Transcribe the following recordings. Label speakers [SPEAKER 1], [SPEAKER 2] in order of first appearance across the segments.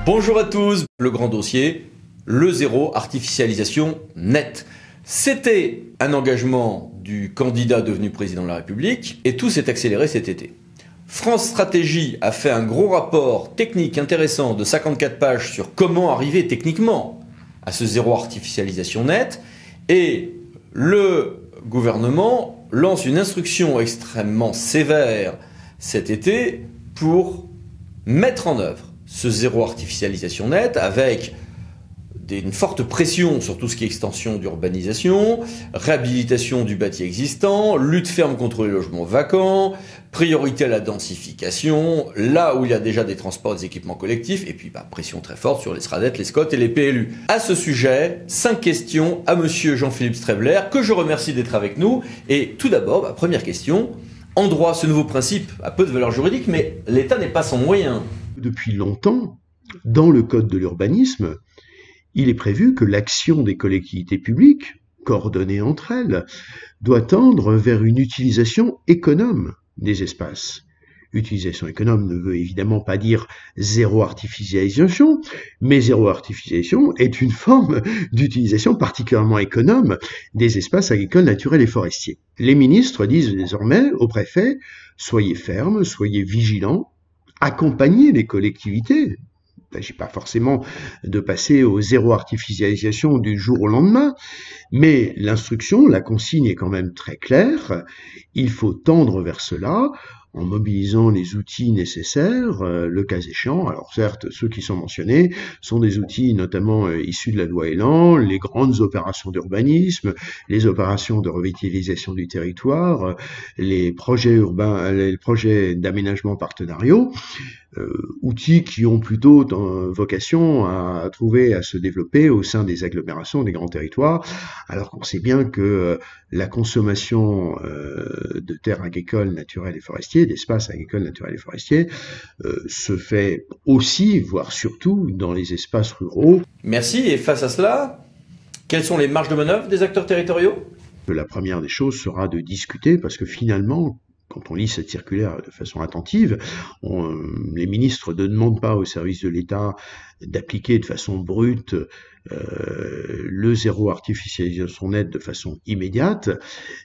[SPEAKER 1] Bonjour à tous, le grand dossier, le zéro artificialisation nette. C'était un engagement du candidat devenu président de la République et tout s'est accéléré cet été. France Stratégie a fait un gros rapport technique intéressant de 54 pages sur comment arriver techniquement à ce zéro artificialisation nette et le gouvernement lance une instruction extrêmement sévère cet été pour mettre en œuvre ce zéro artificialisation nette avec une forte pression sur tout ce qui est extension d'urbanisation, réhabilitation du bâti existant, lutte ferme contre les logements vacants, priorité à la densification, là où il y a déjà des transports, des équipements collectifs, et puis pression très forte sur les SRADET, les SCOT et les PLU. À ce sujet, 5 questions à monsieur Jean-Philippe Strebler, que je remercie d'être avec nous. Et tout d'abord, première question, en droit, ce nouveau principe a peu de valeur juridique, mais l'État n'est pas sans moyens.
[SPEAKER 2] Depuis longtemps, dans le Code de l'urbanisme, il est prévu que l'action des collectivités publiques, coordonnée entre elles, doit tendre vers une utilisation économe des espaces. Utilisation économe ne veut évidemment pas dire zéro artificialisation, mais zéro artificialisation est une forme d'utilisation particulièrement économe des espaces agricoles, naturels et forestiers. Les ministres disent désormais aux préfets, soyez fermes, soyez vigilants, accompagner les collectivités. Il ne s'agit pas forcément de passer au zéro artificialisation du jour au lendemain, mais l'instruction, la consigne est quand même très claire. Il faut tendre vers cela en mobilisant les outils nécessaires, le cas échéant. Alors certes, ceux qui sont mentionnés sont des outils notamment issus de la loi Elan, les grandes opérations d'urbanisme, les opérations de revitalisation du territoire, les projets urbains, les projets d'aménagement partenariaux, outils qui ont plutôt vocation à trouver, à se développer au sein des agglomérations, des grands territoires, alors qu'on sait bien que la consommation de terres agricoles, naturelles et forestiers, d'espaces agricoles, naturels et forestiers, se fait aussi, voire surtout, dans les espaces ruraux.
[SPEAKER 1] Merci. Et face à cela, quelles sont les marges de manœuvre des acteurs territoriaux ?
[SPEAKER 2] La première des choses sera de discuter, parce que finalement, quand on lit cette circulaire de façon attentive, les ministres ne demandent pas aux services de l'État d'appliquer de façon brute le zéro artificialisation nette de façon immédiate,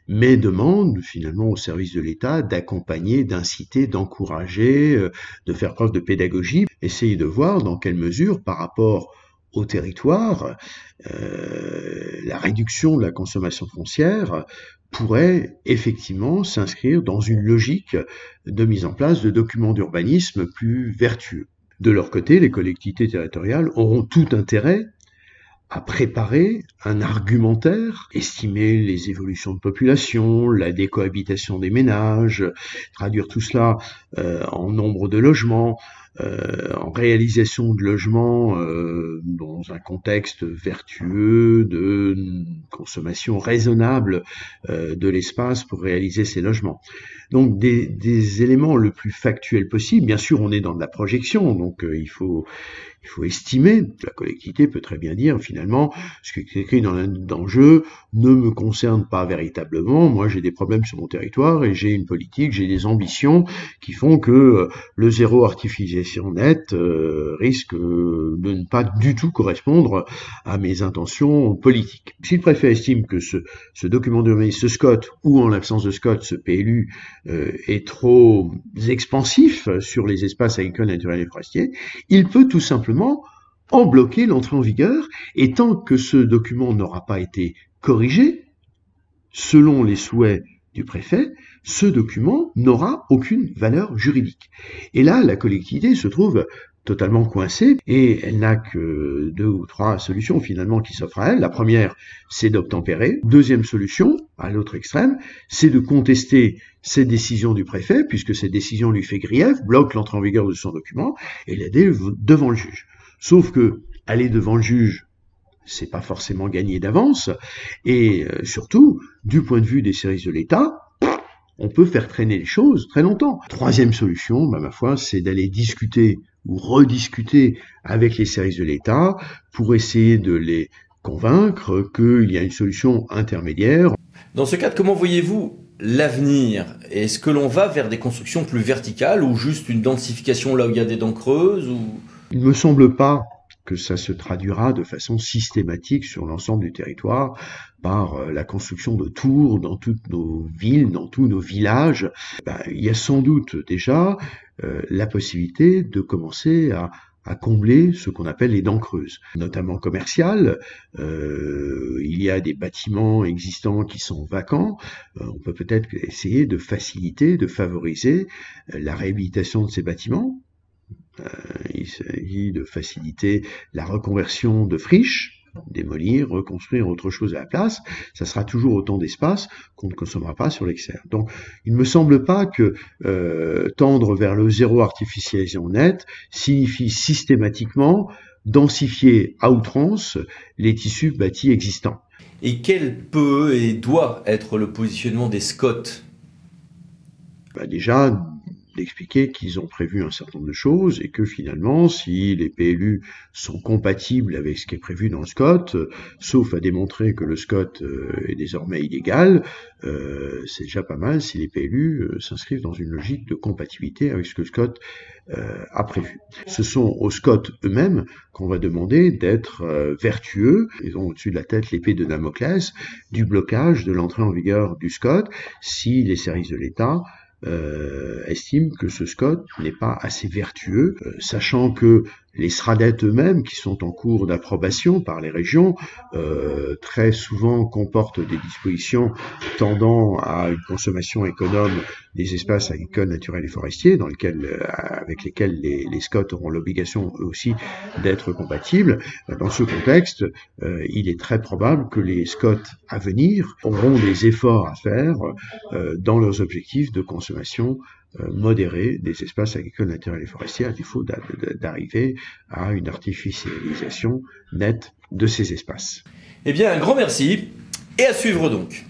[SPEAKER 2] mais demandent finalement aux services de l'État d'accompagner, d'inciter, d'encourager, de faire preuve de pédagogie, essayer de voir dans quelle mesure, par rapport au territoire, la réduction de la consommation foncière pourrait effectivement s'inscrire dans une logique de mise en place de documents d'urbanisme plus vertueux. De leur côté, les collectivités territoriales auront tout intérêt à préparer un argumentaire, estimer les évolutions de population, la décohabitation des ménages, traduire tout cela en nombre de logements, en réalisation de logements dans un contexte vertueux de consommation raisonnable de l'espace pour réaliser ces logements. Donc des éléments le plus factuels possible. Bien sûr, on est dans de la projection, donc il faut estimer. La collectivité peut très bien dire, finalement, ce qui est écrit dans l'enjeu ne me concerne pas véritablement. Moi, j'ai des problèmes sur mon territoire et j'ai une politique, j'ai des ambitions qui font que le zéro artificialisation nette risque de ne pas du tout correspondre à mes intentions politiques. Si le préfet estime que ce document d'urbanisme, ce SCOT, ou en l'absence de SCOT, ce PLU, est trop expansif sur les espaces agricoles, naturels et forestiers, il peut tout simplement en bloquer l'entrée en vigueur, et tant que ce document n'aura pas été corrigé, selon les souhaits du préfet, ce document n'aura aucune valeur juridique. Et là, la collectivité se trouve totalement coincée, et elle n'a que 2 ou 3 solutions finalement qui s'offrent à elle. La première, c'est d'obtempérer. Deuxième solution, à l'autre extrême, c'est de contester cette décision du préfet, puisque cette décision lui fait grief, bloque l'entrée en vigueur de son document, et l'aller devant le juge. Sauf que aller devant le juge, c'est pas forcément gagné d'avance, et surtout, du point de vue des services de l'État, on peut faire traîner les choses très longtemps. Troisième solution, ma foi, c'est d'aller discuter ou rediscuter avec les services de l'État pour essayer de les convaincre qu'il y a une solution intermédiaire.
[SPEAKER 1] Dans ce cadre, comment voyez-vous l'avenir? Est-ce que l'on va vers des constructions plus verticales ou juste une densification là où il y a des dents creuses ou...
[SPEAKER 2] Il ne me semble pas que ça se traduira de façon systématique sur l'ensemble du territoire par la construction de tours dans toutes nos villes, dans tous nos villages. Il y a sans doute déjà la possibilité de commencer à combler ce qu'on appelle les dents creuses, notamment commerciales. Il y a des bâtiments existants qui sont vacants. On peut peut-être essayer de faciliter, de favoriser la réhabilitation de ces bâtiments. Il s'agit de faciliter la reconversion de friches, démolir, reconstruire autre chose à la place. Ça sera toujours autant d'espace qu'on ne consommera pas sur l'extérieur. Donc, il ne me semble pas que tendre vers le zéro artificialisation nette signifie systématiquement densifier à outrance les tissus bâtis existants.
[SPEAKER 1] Et quel peut et doit être le positionnement des SCOT ?
[SPEAKER 2] Déjà, d'expliquer qu'ils ont prévu un certain nombre de choses et que finalement, si les PLU sont compatibles avec ce qui est prévu dans le SCOT, sauf à démontrer que le SCOT est désormais illégal, c'est déjà pas mal si les PLU s'inscrivent dans une logique de compatibilité avec ce que le SCOT a prévu. Ce sont aux SCOT eux-mêmes qu'on va demander d'être vertueux. Ils ont au-dessus de la tête l'épée de Damoclès du blocage de l'entrée en vigueur du SCOT si les services de l'État estime que ce SCOT n'est pas assez vertueux, sachant que les SRADET eux-mêmes, qui sont en cours d'approbation par les régions, très souvent comportent des dispositions tendant à une consommation économe des espaces agricoles, naturels et forestiers, avec lesquels les SCOT auront l'obligation eux aussi d'être compatibles. Dans ce contexte, il est très probable que les SCOT à venir auront des efforts à faire dans leurs objectifs de consommation modérée des espaces agricoles, naturels et forestiers, à défaut d'arriver à une artificialisation nette de ces espaces.
[SPEAKER 1] Eh bien, un grand merci et à suivre donc.